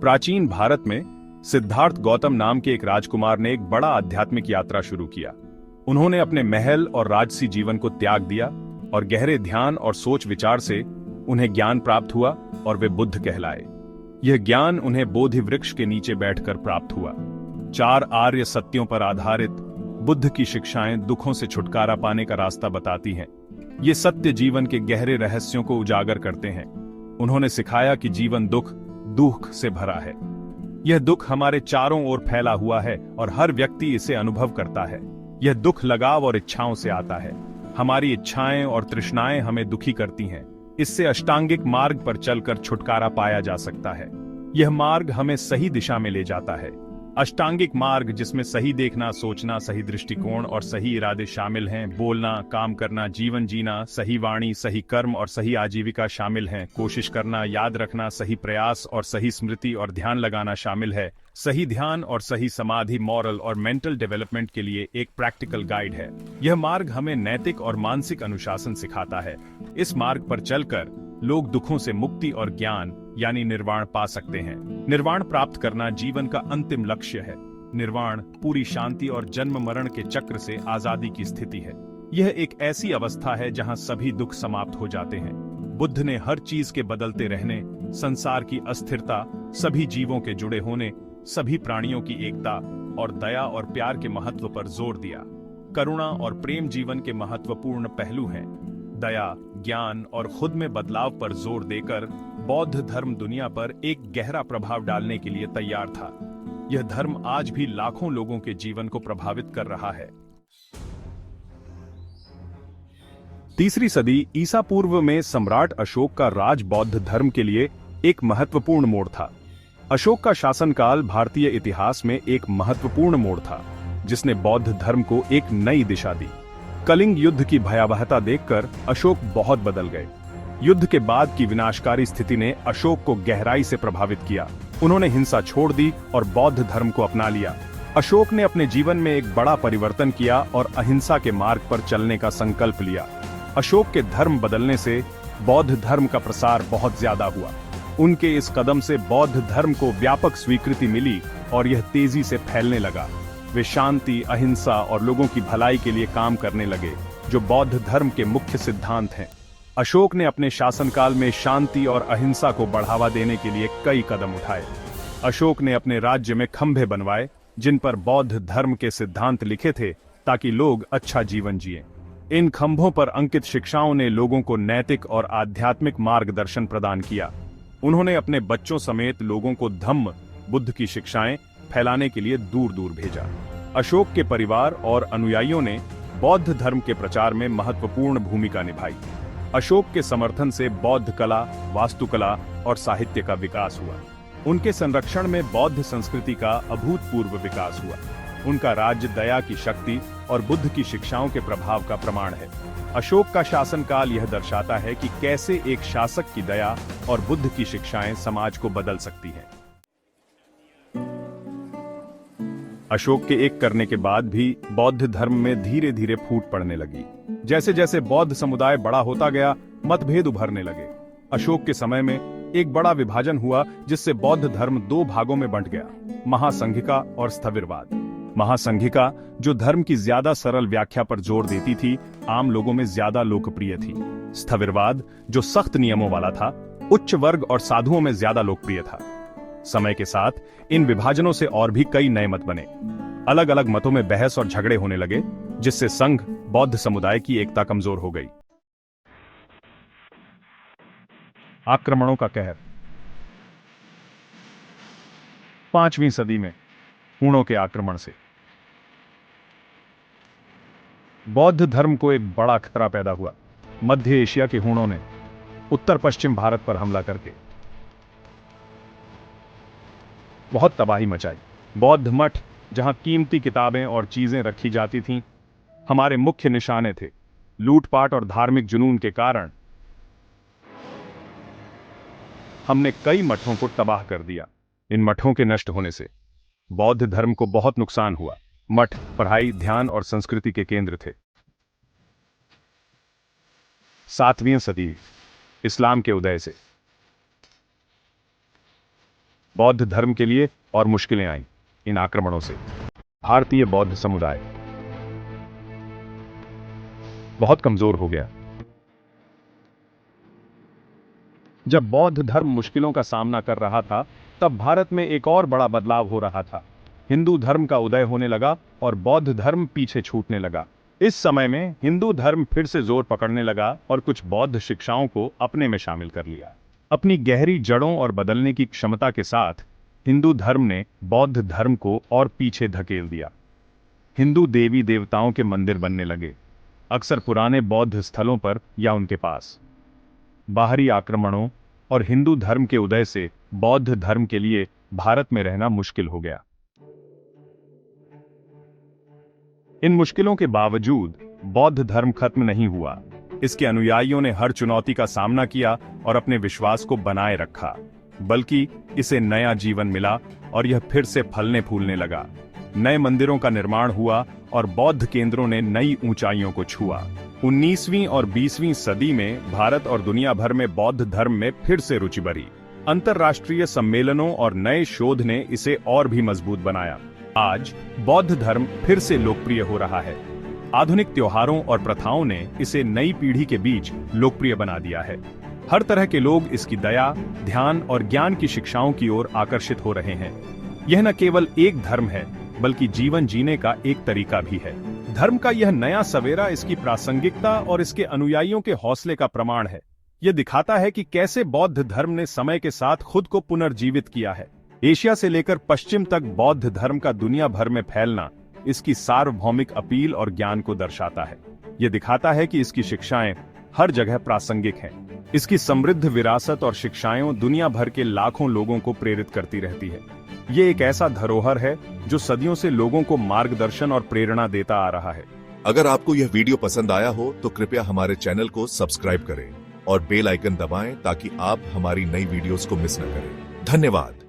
प्राचीन भारत में सिद्धार्थ गौतम नाम के एक राजकुमार ने एक बड़ा आध्यात्मिक यात्रा शुरू किया। उन्होंने अपने महल और राजसी जीवन को त्याग दिया और गहरे ध्यान और सोच विचार से उन्हें ज्ञान प्राप्त हुआ और वे बुद्ध कहलाए। यह ज्ञान उन्हें बोधि वृक्ष के नीचे बैठकर प्राप्त हुआ। 4 आर्य सत्यों पर आधारित बुद्ध की शिक्षाएं दुखों से छुटकारा पाने का रास्ता बताती हैं। ये सत्य जीवन के गहरे रहस्यों को उजागर करते हैं। उन्होंने सिखाया कि जीवन दुख से भरा है। यह दुख हमारे चारों ओर फैला हुआ है और हर व्यक्ति इसे अनुभव करता है। यह दुख लगाव और इच्छाओं से आता है। हमारी इच्छाएं और तृष्णाएं हमें दुखी करती हैं। इससे अष्टांगिक मार्ग पर चलकर छुटकारा पाया जा सकता है। यह मार्ग हमें सही दिशा में ले जाता है। अष्टांगिक मार्ग, जिसमें सही देखना, सोचना, सही दृष्टिकोण और सही इरादे शामिल हैं, बोलना, काम करना, जीवन जीना, सही वाणी, सही कर्म और सही आजीविका शामिल हैं, कोशिश करना, याद रखना, सही प्रयास और सही स्मृति और ध्यान लगाना शामिल है। सही ध्यान और सही समाधि मॉरल और मेंटल डेवलपमेंट के लिए एक प्रैक्टिकल गाइड है। यह मार्ग हमें नैतिक और मानसिक अनुशासन सिखाता है। इस मार्ग पर चलकर लोग दुखों से मुक्ति और ज्ञान यानी निर्वाण पा सकते हैं। निर्वाण प्राप्त करना जीवन का अंतिम लक्ष्य है। निर्वाण पूरी शांति और जन्म मरण के चक्र से आजादी की स्थिति है। यह एक ऐसी अवस्था है जहां सभी दुख समाप्त हो जाते हैं। बुद्ध ने हर चीज के बदलते रहने, संसार की अस्थिरता, सभी जीवों के जुड़े होने, सभी प्राणियों की एकता और दया और प्यार के महत्व पर जोर दिया। करुणा और प्रेम जीवन के महत्वपूर्ण पहलू हैं। दया, ज्ञान और खुद में बदलाव पर जोर देकर बौद्ध धर्म दुनिया पर एक गहरा प्रभाव डालने के लिए तैयार था। यह धर्म आज भी लाखों लोगों के जीवन को प्रभावित कर रहा है। 3री सदी ईसा पूर्व में सम्राट अशोक का राज बौद्ध धर्म के लिए एक महत्वपूर्ण मोड़ था। अशोक का शासनकाल भारतीय इतिहास में एक महत्वपूर्ण मोड़ था, जिसने बौद्ध धर्म को एक नई दिशा दी। कलिंग युद्ध की भयावहता देखकर अशोक बहुत बदल गए। युद्ध के बाद की विनाशकारी स्थिति ने अशोक को गहराई से प्रभावित किया। उन्होंने हिंसा छोड़ दी और बौद्ध धर्म को अपना लिया। अशोक ने अपने जीवन में एक बड़ा परिवर्तन किया और अहिंसा के मार्ग पर चलने का संकल्प लिया। अशोक के धर्म बदलने से बौद्ध धर्म का प्रसार बहुत ज्यादा हुआ। उनके इस कदम से बौद्ध धर्म को व्यापक स्वीकृति मिली और यह तेजी से फैलने लगा। वे शांति, अहिंसा और लोगों की भलाई के लिए काम करने लगे, जो बौद्ध धर्म के मुख्य सिद्धांत हैं। अशोक ने अपने शासनकाल में शांति और अहिंसा को बढ़ावा देने के लिए कई कदम उठाए। अशोक ने अपने राज्य में खंभे बनवाए, जिन पर बौद्ध धर्म के सिद्धांत लिखे थे, ताकि लोग अच्छा जीवन जिएं। इन खंभों पर अंकित शिक्षाओं ने लोगों को नैतिक और आध्यात्मिक मार्गदर्शन प्रदान किया। उन्होंने अपने बच्चों समेत लोगों को धम्म, बुद्ध की शिक्षाएं फैलाने के लिए दूर दूर भेजा। अशोक के परिवार और अनुयायियों ने बौद्ध धर्म के प्रचार में महत्वपूर्ण भूमिका निभाई। अशोक के समर्थन से बौद्ध कला, वास्तुकला और साहित्य का विकास हुआ। उनके संरक्षण में बौद्ध संस्कृति का अभूतपूर्व विकास हुआ। उनका राज्य दया की शक्ति और बुद्ध की शिक्षाओं के प्रभाव का प्रमाण है। अशोक का शासनकाल यह दर्शाता है कि कैसे एक शासक की दया और बुद्ध की शिक्षाएं समाज को बदल सकती हैं। अशोक के एक करने के बाद भी बौद्ध धर्म में धीरे धीरे फूट पड़ने लगी। जैसे जैसे बौद्ध समुदाय बड़ा होता गया, मतभेद उभरने लगे। अशोक के समय में एक बड़ा विभाजन हुआ, जिससे बौद्ध धर्म 2 भागों में बंट गया, महासंघिका और स्थविरवाद। महासंघिका, जो धर्म की ज्यादा सरल व्याख्या पर जोर देती थी, आम लोगों में ज्यादा लोकप्रिय थी। स्थविरवाद, जो सख्त नियमों वाला था, उच्च वर्ग और साधुओं में ज्यादा लोकप्रिय था। समय के साथ इन विभाजनों से और भी कई नए मत बने। अलग अलग मतों में बहस और झगड़े होने लगे, जिससे संघ बौद्ध समुदाय की एकता कमजोर हो गई। आक्रमणों का कहर। 5वीं सदी में हूणों के आक्रमण से बौद्ध धर्म को एक बड़ा खतरा पैदा हुआ। मध्य एशिया के हूणों ने उत्तर पश्चिम भारत पर हमला करके बहुत तबाही मचाई। बौद्ध मठ, जहां कीमती किताबें और चीजें रखी जाती थीं, हमारे मुख्य निशाने थे। लूटपाट और धार्मिक जुनून के कारण हमने कई मठों को तबाह कर दिया। इन मठों के नष्ट होने से बौद्ध धर्म को बहुत नुकसान हुआ। मठ पढ़ाई, ध्यान और संस्कृति के केंद्र थे। 7वीं सदी इस्लाम के उदय से बौद्ध धर्म के लिए और मुश्किलें आईं इन आक्रमणों से। भारतीय बौद्ध समुदाय बहुत कमजोर हो गया। जब बौद्ध धर्म मुश्किलों का सामना कर रहा था, तब भारत में एक और बड़ा बदलाव हो रहा था। हिंदू धर्म का उदय होने लगा और बौद्ध धर्म पीछे छूटने लगा। इस समय में हिंदू धर्म फिर से जोर पकड़ने लगा और कुछ बौद्ध शिक्षाओं को अपने में शामिल कर लिया। अपनी गहरी जड़ों और बदलने की क्षमता के साथ हिंदू धर्म ने बौद्ध धर्म को और पीछे धकेल दिया। हिंदू देवी देवताओं के मंदिर बनने लगे, अक्सर पुराने बौद्ध स्थलों पर या उनके पास। बाहरी आक्रमणों और हिंदू धर्म के उदय से बौद्ध धर्म के लिए भारत में रहना मुश्किल हो गया। इन मुश्किलों के बावजूद बौद्ध धर्म खत्म नहीं हुआ। इसके अनुयायियों ने हर चुनौती का सामना किया और अपने विश्वास को बनाए रखा, बल्कि इसे नया जीवन मिला और यह फिर से फलने फूलने लगा। नए मंदिरों का निर्माण हुआ और बौद्ध केंद्रों ने नई ऊंचाइयों को छुआ। 19वीं और 20वीं सदी में भारत और दुनिया भर में बौद्ध धर्म में फिर से रुचि बढ़ी। अंतर्राष्ट्रीय सम्मेलनों और नए शोध ने इसे और भी मजबूत बनाया। आज बौद्ध धर्म फिर से लोकप्रिय हो रहा है। आधुनिक त्योहारों और प्रथाओं ने इसे नई पीढ़ी के बीच लोकप्रिय बना दिया है। हर तरह के लोग इसकी दया, ध्यान और ज्ञान की शिक्षाओं की ओर आकर्षित हो रहे हैं। यह न केवल एक धर्म है, बल्कि जीवन जीने का एक तरीका भी है। धर्म का यह नया सवेरा इसकी प्रासंगिकता और इसके अनुयायियों के हौसले का प्रमाण है। यह दिखाता है कि कैसे बौद्ध धर्म ने समय के साथ खुद को पुनर्जीवित किया है। एशिया से लेकर पश्चिम तक बौद्ध धर्म का दुनिया भर में फैलना इसकी सार्वभौमिक अपील और ज्ञान को दर्शाता है। यह दिखाता है कि इसकी शिक्षाएं हर जगह प्रासंगिक हैं। इसकी समृद्ध विरासत और शिक्षाएं दुनिया भर के लाखों लोगों को प्रेरित करती रहती है। ये एक ऐसा धरोहर है जो सदियों से लोगों को मार्गदर्शन और प्रेरणा देता आ रहा है। अगर आपको यह वीडियो पसंद आया हो तो कृपया हमारे चैनल को सब्सक्राइब करें और बेल आइकन दबाएं ताकि आप हमारी नई वीडियोस को मिस न करें। धन्यवाद।